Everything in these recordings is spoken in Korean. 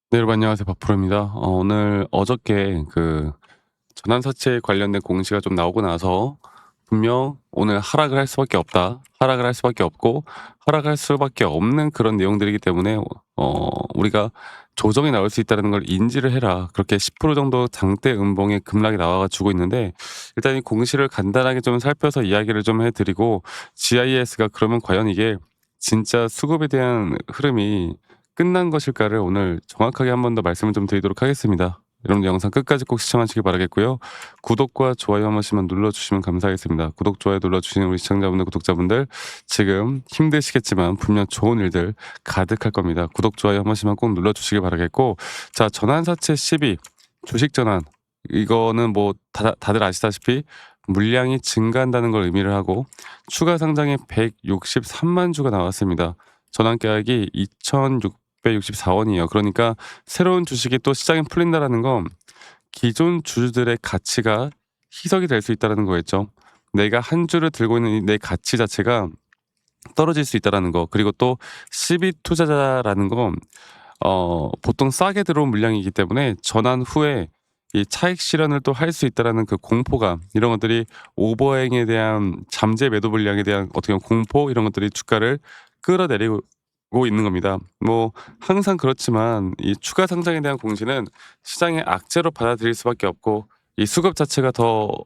네, 여러분 안녕하세요. 박프로입니다. 오늘 어저께 그 전환사채 관련된 공시가 좀 나오고 나서 분명 오늘 하락을 할 수밖에 없다. 하락을 할 수밖에 없고 하락할 수밖에 없는 그런 내용들이기 때문에 우리가 조정이 나올 수 있다는 걸 인지를 해라. 그렇게 10% 정도 장대 음봉의 급락이 나와 주고 있는데 일단 이 공시를 간단하게 좀 살펴서 이야기를 좀 해드리고 GIS가 그러면 과연 이게 진짜 수급에 대한 흐름이 끝난 것일까를 오늘 정확하게 한 번 더 말씀을 좀 드리도록 하겠습니다. 여러분 영상 끝까지 꼭 시청하시기 바라겠고요. 구독과 좋아요 한 번씩만 눌러주시면 감사하겠습니다. 구독, 좋아요 눌러주시는 우리 시청자분들, 구독자분들 지금 힘드시겠지만 분명 좋은 일들 가득할 겁니다. 구독, 좋아요 한 번씩만 꼭 눌러주시기 바라겠고, 자, 전환사채 12 주식 전환, 이거는 뭐 다들 아시다시피 물량이 증가한다는 걸 의미를 하고 추가 상장에 163만 주가 나왔습니다. 전환 계약이 2,664원이에요. 그러니까 새로운 주식이 또 시장에 풀린다라는 건 기존 주주들의 가치가 희석이 될 수 있다라는 거겠죠. 내가 한 주를 들고 있는 이 내 가치 자체가 떨어질 수 있다라는 거. 그리고 또 시비 투자자라는 건 보통 싸게 들어온 물량이기 때문에 전환 후에 이 차익 실현을 또 할 수 있다라는 그 공포감, 이런 것들이 오버행에 대한 잠재 매도 물량에 대한 어떻게 보면 공포, 이런 것들이 주가를 끌어내리고 있는 겁니다. 뭐 항상 그렇지만 이 추가 상장에 대한 공시는 시장의 악재로 받아들일 수밖에 없고 이 수급 자체가 또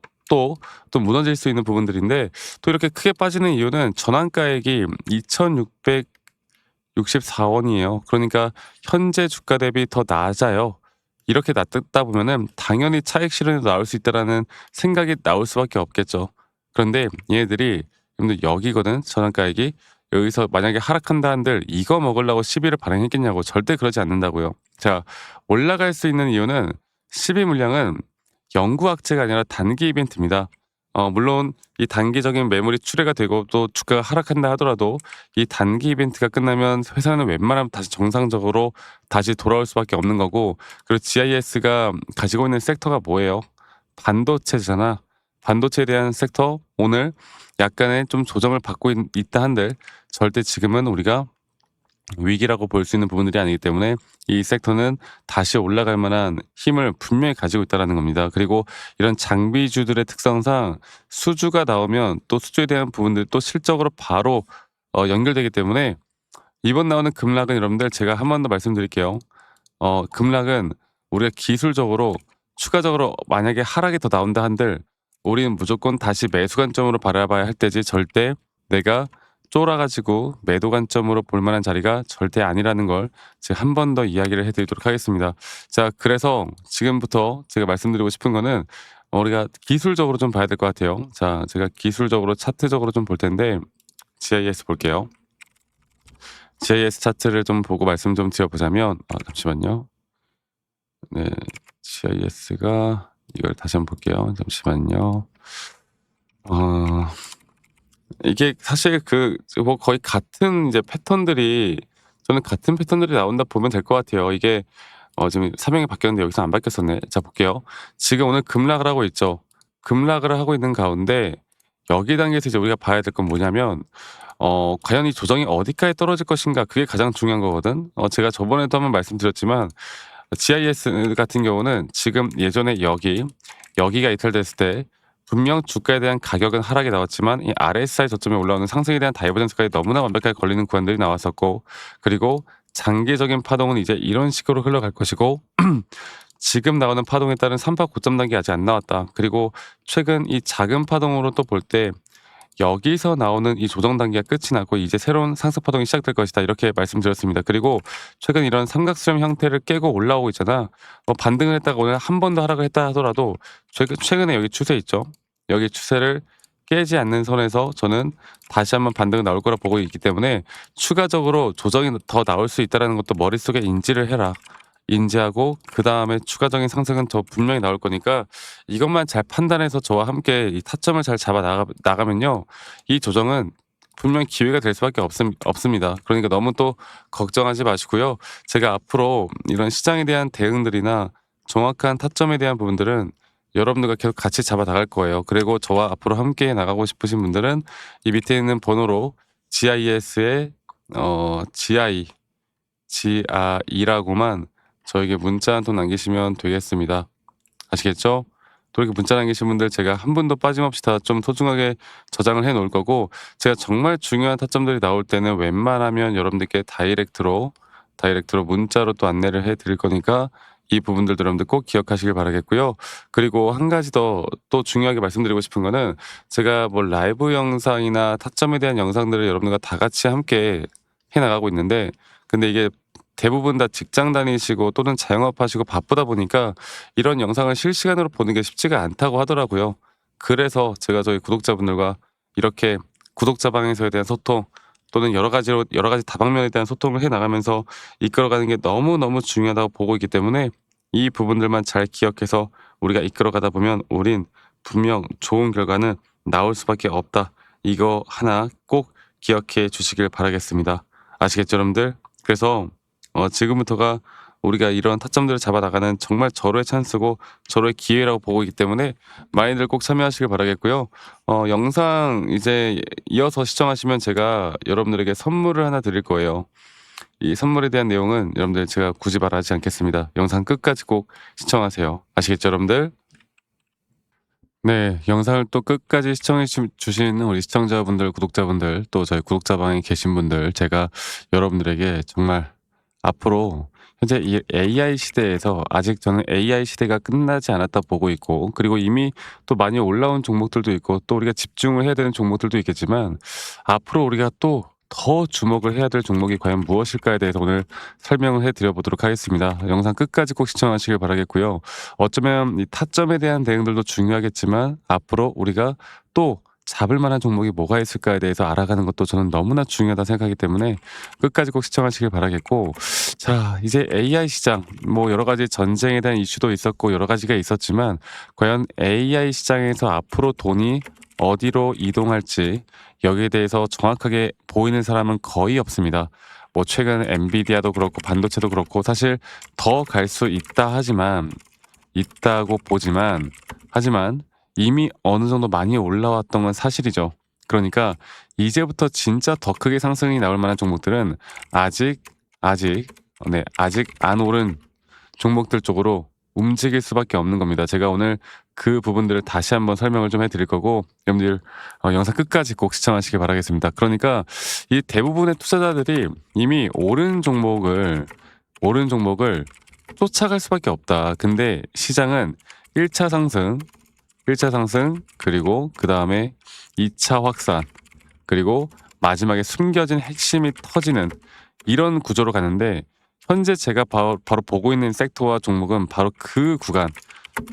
무너질 수 있는 부분들인데, 또 이렇게 크게 빠지는 이유는 전환가액이 2,664원이에요. 그러니까 현재 주가 대비 더 낮아요. 이렇게 낮다 보면은 당연히 차익 실현이 나올 수 있다라는 생각이 나올 수밖에 없겠죠. 그런데 얘네들이 여러분들 여기거든, 전환가액이. 여기서 만약에 하락한다 한들 이거 먹으려고 시비를 발행했겠냐고. 절대 그러지 않는다고요. 자, 올라갈 수 있는 이유는 시비 물량은 영구 악재가 아니라 단기 이벤트입니다. 물론 이 단기적인 매물이 출회가 되고 또 주가가 하락한다 하더라도 이 단기 이벤트가 끝나면 회사는 웬만하면 다시 정상적으로 다시 돌아올 수밖에 없는 거고, 그리고 GIS가 가지고 있는 섹터가 뭐예요? 반도체잖아. 반도체에 대한 섹터 오늘 약간의 좀 조정을 받고 있다 한들 절대 지금은 우리가 위기라고 볼 수 있는 부분들이 아니기 때문에 이 섹터는 다시 올라갈 만한 힘을 분명히 가지고 있다는 겁니다. 그리고 이런 장비주들의 특성상 수주가 나오면 또 수주에 대한 부분들 또 실적으로 바로 연결되기 때문에 이번 나오는 급락은 여러분들 제가 한 번 더 말씀드릴게요. 급락은 우리가 기술적으로 추가적으로 만약에 하락이 더 나온다 한들 우리는 무조건 다시 매수 관점으로 바라봐야 할 때지, 절대 내가 쫄아가지고 매도 관점으로 볼 만한 자리가 절대 아니라는 걸 제가 한 번 더 이야기를 해드리도록 하겠습니다. 자, 그래서 지금부터 제가 말씀드리고 싶은 거는 우리가 기술적으로 좀 봐야 될 것 같아요. 자, 제가 기술적으로 차트적으로 좀 볼 텐데 GIS 볼게요. GIS 차트를 좀 보고 말씀 좀 드려보자면, 잠시만요. 네, GIS가 이걸 다시 한번 볼게요. 잠시만요. 어, 이게 사실 뭐 거의 같은 이제 패턴들이, 저는 같은 패턴들이 나온다 보면 될 것 같아요. 이게 지금 사명이 바뀌었는데 여기서 안 바뀌었었네. 자, 볼게요. 지금 오늘 급락을 하고 있죠. 급락을 하고 있는 가운데 여기 단계에서 이제 우리가 봐야 될 건 뭐냐면 과연 이 조정이 어디까지 떨어질 것인가, 그게 가장 중요한 거거든. 제가 저번에도 한번 말씀드렸지만 GIS 같은 경우는 지금 예전에 여기가 이탈됐을 때 분명 주가에 대한 가격은 하락이 나왔지만 이 RSI 저점에 올라오는 상승에 대한 다이버전스까지 너무나 완벽하게 걸리는 구간들이 나왔었고, 그리고 장기적인 파동은 이제 이런 식으로 흘러갈 것이고 지금 나오는 파동에 따른 3파 고점 단계 아직 안 나왔다. 그리고 최근 이 작은 파동으로 또 볼 때 여기서 나오는 이 조정 단계가 끝이 나고 이제 새로운 상승 파동이 시작될 것이다, 이렇게 말씀드렸습니다. 그리고 최근 이런 삼각수렴 형태를 깨고 올라오고 있잖아. 반등을 했다가 오늘 한 번 더 하락을 했다 하더라도 최근에 여기 추세 있죠. 여기 추세를 깨지 않는 선에서 저는 다시 한번 반등이 나올 거라 보고 있기 때문에 추가적으로 조정이 더 나올 수 있다는 것도 머릿속에 인지를 해라. 인지하고 그 다음에 추가적인 상승은 더 분명히 나올 거니까 이것만 잘 판단해서 저와 함께 이 타점을 잘 잡아 나가면요, 이 조정은 분명히 기회가 될 수밖에 없습니다. 그러니까 너무 또 걱정하지 마시고요. 제가 앞으로 이런 시장에 대한 대응들이나 정확한 타점에 대한 부분들은 여러분들과 계속 같이 잡아 나갈 거예요. 그리고 저와 앞으로 함께 나가고 싶으신 분들은 이 밑에 있는 번호로 GIS의 GI라고만 저에게 문자 한 통 남기시면 되겠습니다. 아시겠죠? 또 이렇게 문자 남기신 분들 제가 한 분도 빠짐없이 다 좀 소중하게 저장을 해 놓을 거고, 제가 정말 중요한 타점들이 나올 때는 웬만하면 여러분들께 다이렉트로 문자로 또 안내를 해 드릴 거니까 이 부분들도 여러분들 꼭 기억하시길 바라겠고요. 그리고 한 가지 더 또 중요하게 말씀드리고 싶은 거는, 제가 뭐 라이브 영상이나 타점에 대한 영상들을 여러분들과 다 같이 함께 해 나가고 있는데, 근데 이게 대부분 다 직장 다니시고 또는 자영업하시고 바쁘다 보니까 이런 영상을 실시간으로 보는 게 쉽지가 않다고 하더라고요. 그래서 제가 저희 구독자분들과 이렇게 구독자 방에서에 대한 소통, 또는 여러 가지 다방면에 대한 소통을 해 나가면서 이끌어가는 게 너무너무 중요하다고 보고 있기 때문에, 이 부분들만 잘 기억해서 우리가 이끌어가다 보면 우린 분명 좋은 결과는 나올 수밖에 없다. 이거 하나 꼭 기억해 주시길 바라겠습니다. 아시겠죠, 여러분들? 그래서 지금부터가 우리가 이런 타점들을 잡아 나가는 정말 절호의 찬스고 절호의 기회라고 보고 있기 때문에 많이들 꼭 참여하시길 바라겠고요. 영상 이제 이어서 시청하시면 제가 여러분들에게 선물을 하나 드릴 거예요. 이 선물에 대한 내용은 여러분들 제가 굳이 말하지 않겠습니다. 영상 끝까지 꼭 시청하세요. 아시겠죠, 여러분들? 네, 영상을 또 끝까지 시청해 주신 우리 시청자분들, 구독자분들, 또 저희 구독자방에 계신 분들, 제가 여러분들에게 정말 앞으로 현재 이 AI 시대에서 아직 저는 AI 시대가 끝나지 않았다 보고 있고, 그리고 이미 또 많이 올라온 종목들도 있고, 또 우리가 집중을 해야 되는 종목들도 있겠지만, 앞으로 우리가 또 더 주목을 해야 될 종목이 과연 무엇일까에 대해서 오늘 설명을 해드려 보도록 하겠습니다. 영상 끝까지 꼭 시청하시길 바라겠고요. 어쩌면 이 타점에 대한 대응들도 중요하겠지만, 앞으로 우리가 또 잡을 만한 종목이 뭐가 있을까에 대해서 알아가는 것도 저는 너무나 중요하다 생각하기 때문에 끝까지 꼭 시청하시길 바라겠고, 자, 이제 AI 시장, 뭐 여러 가지 전쟁에 대한 이슈도 있었고 여러 가지가 있었지만, 과연 AI 시장에서 앞으로 돈이 어디로 이동할지 여기에 대해서 정확하게 보이는 사람은 거의 없습니다. 뭐 최근 엔비디아도 그렇고 반도체도 그렇고 사실 더 갈 수 있다 하지만, 있다고 보지만, 하지만 이미 어느 정도 많이 올라왔던 건 사실이죠. 그러니까 이제부터 진짜 더 크게 상승이 나올 만한 종목들은 아직 아직 아직 안 오른 종목들 쪽으로 움직일 수밖에 없는 겁니다. 제가 오늘 그 부분들을 다시 한번 설명을 좀 해드릴 거고, 여러분들 영상 끝까지 꼭 시청하시길 바라겠습니다. 그러니까 이 대부분의 투자자들이 이미 오른 종목을 쫓아갈 수밖에 없다. 근데 시장은 1차 상승, 1차 상승, 그리고 그 다음에 2차 확산, 그리고 마지막에 숨겨진 핵심이 터지는 이런 구조로 가는데, 현재 제가 바로 보고 있는 섹터와 종목은 바로 그 구간,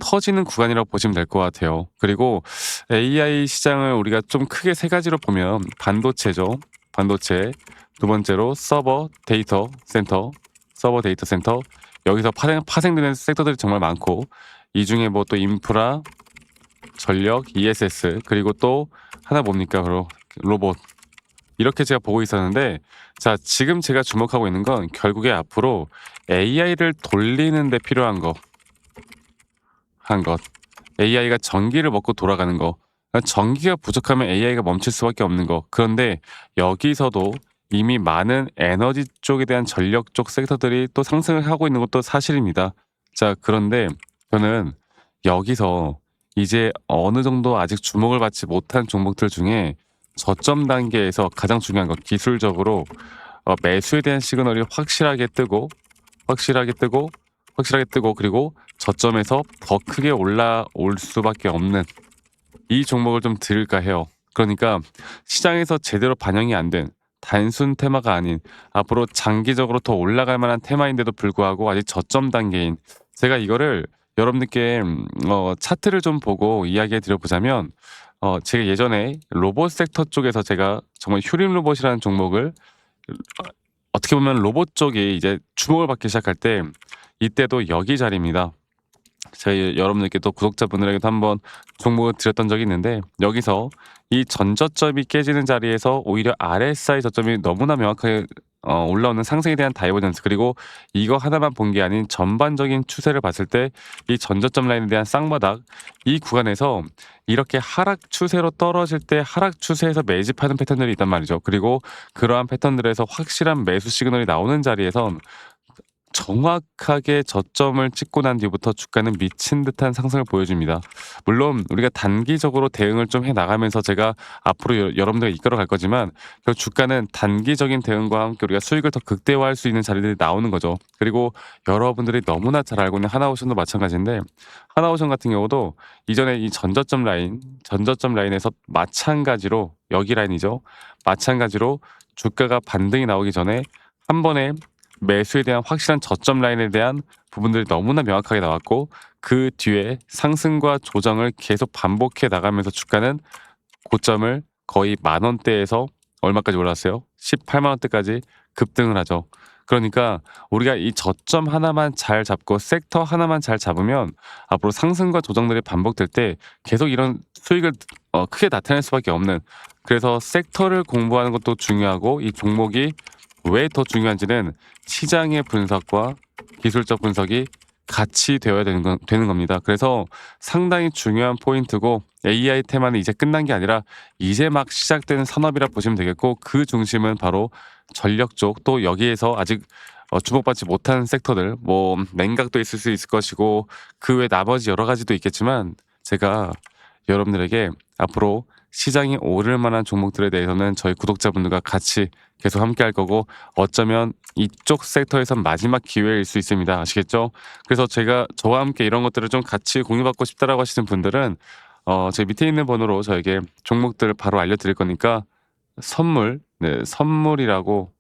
터지는 구간이라고 보시면 될 것 같아요. 그리고 AI 시장을 우리가 좀 크게 세 가지로 보면, 반도체죠. 반도체. 두 번째로 서버 데이터 센터. 여기서 파생되는 섹터들이 정말 많고, 이 중에 뭐 또 인프라, 전력, ESS, 그리고 또 하나 뭡니까? 바로 로봇. 이렇게 제가 보고 있었는데, 자, 지금 제가 주목하고 있는 건 결국에 앞으로 AI를 돌리는 데 필요한 것. AI가 전기를 먹고 돌아가는 거. 그러니까 전기가 부족하면 AI가 멈출 수밖에 없는 거. 그런데 여기서도 이미 많은 에너지 쪽에 대한 전력 쪽 섹터들이 또 상승을 하고 있는 것도 사실입니다. 자, 그런데 저는 여기서 이제 어느 정도 아직 주목을 받지 못한 종목들 중에 저점 단계에서 가장 중요한 거, 기술적으로 매수에 대한 시그널이 확실하게 뜨고 그리고 저점에서 더 크게 올라올 수밖에 없는 이 종목을 좀 들을까 해요. 그러니까 시장에서 제대로 반영이 안 된 단순 테마가 아닌, 앞으로 장기적으로 더 올라갈 만한 테마인데도 불구하고 아직 저점 단계인, 제가 이거를 여러분들께 차트를 좀 보고 이야기해 드려보자면, 제가 예전에 로봇 섹터 쪽에서 제가 정말 휴림 로봇이라는 종목을, 어떻게 보면 로봇 쪽이 이제 주목을 받기 시작할 때, 이때도 여기 자리입니다. 제가 여러분들께 또 구독자분들에게도 한번 종목을 드렸던 적이 있는데, 여기서 이 전저점이 깨지는 자리에서 오히려 RSI 저점이 너무나 명확하게 올라오는 상승에 대한 다이버전스, 그리고 이거 하나만 본 게 아닌 전반적인 추세를 봤을 때 이 전저점 라인에 대한 쌍바닥, 이 구간에서 이렇게 하락 추세로 떨어질 때 하락 추세에서 매집하는 패턴들이 있단 말이죠. 그리고 그러한 패턴들에서 확실한 매수 시그널이 나오는 자리에선 정확하게 저점을 찍고 난 뒤부터 주가는 미친 듯한 상승을 보여줍니다. 물론 우리가 단기적으로 대응을 좀 해 나가면서 제가 앞으로 여러분들을 이끌어 갈 거지만 그 주가는 단기적인 대응과 함께 우리가 수익을 더 극대화할 수 있는 자리들이 나오는 거죠. 그리고 여러분들이 너무나 잘 알고 있는 하나오션도 마찬가지인데 하나오션 같은 경우도 이전에 이 전저점 라인에서 마찬가지로 여기 라인이죠. 마찬가지로 주가가 반등이 나오기 전에 한 번에 매수에 대한 확실한 저점 라인에 대한 부분들이 너무나 명확하게 나왔고 그 뒤에 상승과 조정을 계속 반복해 나가면서 주가는 고점을 거의 만 원대에서 얼마까지 올랐어요? 18만 원대까지 급등을 하죠. 그러니까 우리가 이 저점 하나만 잘 잡고 섹터 하나만 잘 잡으면 앞으로 상승과 조정들이 반복될 때 계속 이런 수익을 크게 나타낼 수밖에 없는, 그래서 섹터를 공부하는 것도 중요하고 이 종목이 왜 더 중요한지는 시장의 분석과 기술적 분석이 같이 되어야 되는 겁니다. 그래서 상당히 중요한 포인트고 AI 테마는 이제 끝난 게 아니라 이제 막 시작되는 산업이라 보시면 되겠고 그 중심은 바로 전력 쪽, 또 여기에서 아직 주목받지 못한 섹터들, 뭐 냉각도 있을 수 있을 것이고 그 외 나머지 여러 가지도 있겠지만 제가 여러분들에게 앞으로 시장이 오를 만한 종목들에 대해서는 저희 구독자분들과 같이 계속 함께 할 거고 어쩌면 이쪽 섹터에선 마지막 기회일 수 있습니다. 아시겠죠? 그래서 제가 저와 함께 이런 것들을 좀 같이 공유받고 싶다라고 하시는 분들은 제 밑에 있는 번호로 저에게 종목들을 바로 알려드릴 거니까 선물, 네, 선물이라고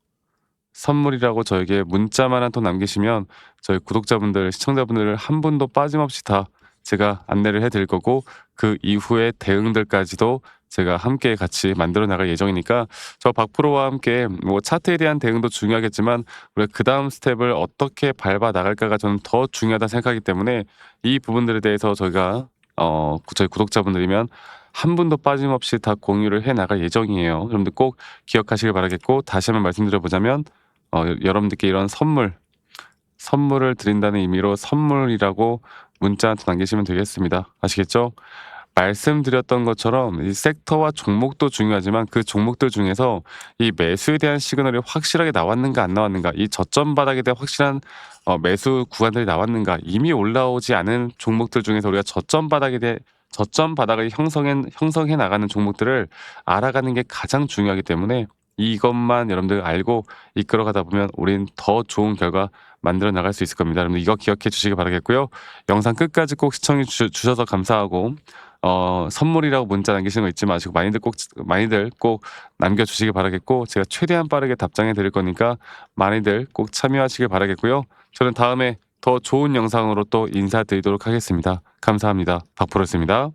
저에게 문자만 한 통 남기시면 저희 구독자분들, 시청자분들 한 분도 빠짐없이 다 제가 안내를 해드릴 거고 그 이후의 대응들까지도 제가 함께 같이 만들어 나갈 예정이니까 저 박프로와 함께 뭐 차트에 대한 대응도 중요하겠지만 우리가 그 다음 스텝을 어떻게 밟아 나갈까가 저는 더 중요하다 생각하기 때문에 이 부분들에 대해서 저희가 저희 구독자분들이면 한 분도 빠짐없이 다 공유를 해 나갈 예정이에요. 여러분들 꼭 기억하시길 바라겠고 다시 한번 말씀드려보자면 여러분들께 이런 선물을 드린다는 의미로 선물이라고 문자 한 통 남기시면 되겠습니다. 아시겠죠? 말씀드렸던 것처럼 이 섹터와 종목도 중요하지만 그 종목들 중에서 이 매수에 대한 시그널이 확실하게 나왔는가 안 나왔는가, 이 저점 바닥에 대한 확실한 매수 구간들이 나왔는가, 이미 올라오지 않은 종목들 중에서 우리가 저점 바닥을 형성해 나가는 종목들을 알아가는 게 가장 중요하기 때문에 이것만 여러분들 알고 이끌어가다 보면 우린 더 좋은 결과 만들어 나갈 수 있을 겁니다. 여러분 이거 기억해 주시기 바라겠고요. 영상 끝까지 꼭 시청해 주셔서 감사하고 선물이라고 문자 남기시는 거 잊지 마시고 많이들 꼭 남겨주시기 바라겠고 제가 최대한 빠르게 답장해 드릴 거니까 많이들 꼭 참여하시길 바라겠고요. 저는 다음에 더 좋은 영상으로 또 인사드리도록 하겠습니다. 감사합니다. 박프로였습니다.